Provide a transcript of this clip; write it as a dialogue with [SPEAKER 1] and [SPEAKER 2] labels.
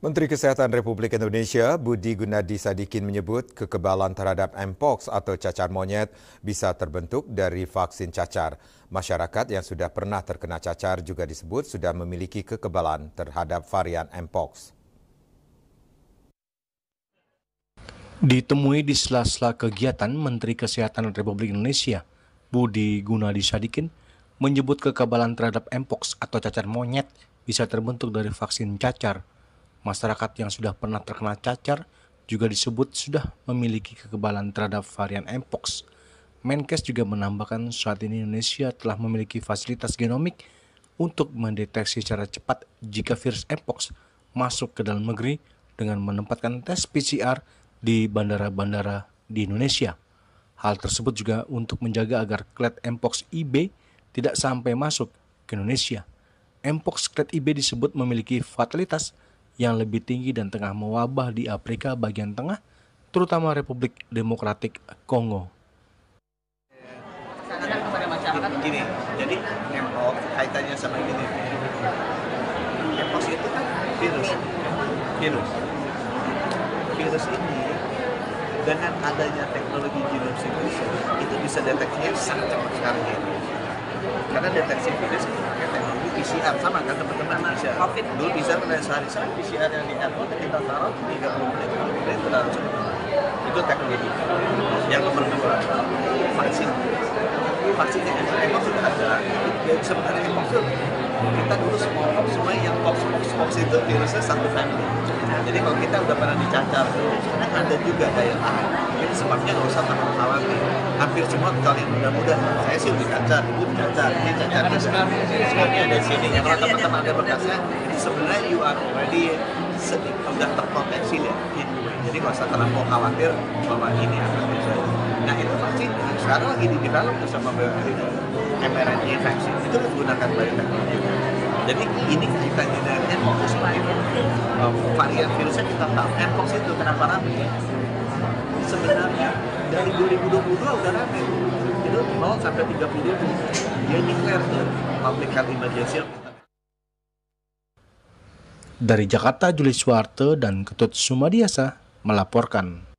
[SPEAKER 1] Menteri Kesehatan Republik Indonesia Budi Gunadi Sadikin menyebut kekebalan terhadap Mpox atau cacar monyet bisa terbentuk dari vaksin cacar. Masyarakat yang sudah pernah terkena cacar juga disebut sudah memiliki kekebalan terhadap varian Mpox.
[SPEAKER 2] Ditemui di sela-sela kegiatan, Menteri Kesehatan Republik Indonesia Budi Gunadi Sadikin menyebut kekebalan terhadap Mpox atau cacar monyet bisa terbentuk dari vaksin cacar. Masyarakat yang sudah pernah terkena cacar juga disebut sudah memiliki kekebalan terhadap varian Mpox. Menkes juga menambahkan saat ini Indonesia telah memiliki fasilitas genomik untuk mendeteksi secara cepat jika virus Mpox masuk ke dalam negeri dengan menempatkan tes PCR di bandara-bandara di Indonesia. Hal tersebut juga untuk menjaga agar klat Mpox IB tidak sampai masuk ke Indonesia. Mpox klat IB disebut memiliki fatalitas yang lebih tinggi dan tengah mewabah di Afrika bagian tengah, terutama Republik Demokratik Kongo.
[SPEAKER 3] Gini, jadi Mpox kaitannya sama gini. Mpox itu kan virus. Virus ini dengan adanya teknologi genome sequencing itu bisa deteksinya sangat cepat sekarang ini. Karena deteksi virus itu pakai teknologi PCR sama kan teman-teman bisa. COVID dulu bisa sehari PCR yang di airport kita taruh 30 menit, kemudian itu langsung. Itu teknologi. Yang nomor dua, vaksin. Vaksinnya emang sudah ada. Ya sebenarnya emang kita dulu semua yang pox itu virusnya satu family. Jadi kalau kita udah pernah dicacar, sebenarnya ada juga daya tahan. Jadi sebabnya nggak usah terlalu khawatir. Hampir semua kecuali yang muda-muda. Saya sih udah cacar, ibu dicacar, ini cacarnya sebenarnya ada di sini. Yang kalau teman-teman ada bekasnya, sebenarnya you are already udah terproteksi ya. Jadi nggak usah terlalu khawatir bahwa ini akan terjadi. Nah itu vaksin sekarang lagi di-develop bersama mRNA vaksin itu menggunakan bioteknologi. Jadi ini kaitannya dengan Mpox lain. Varian virusnya kita tahu. Mpox itu kenapa ramai? Sebenarnya dari 2022 udah ramai. Itu 0 sampai 30 ribu. Dia declare tuh public health emergency.
[SPEAKER 2] Dari Jakarta, Juli Suwarte dan Ketut Sumadiasa melaporkan.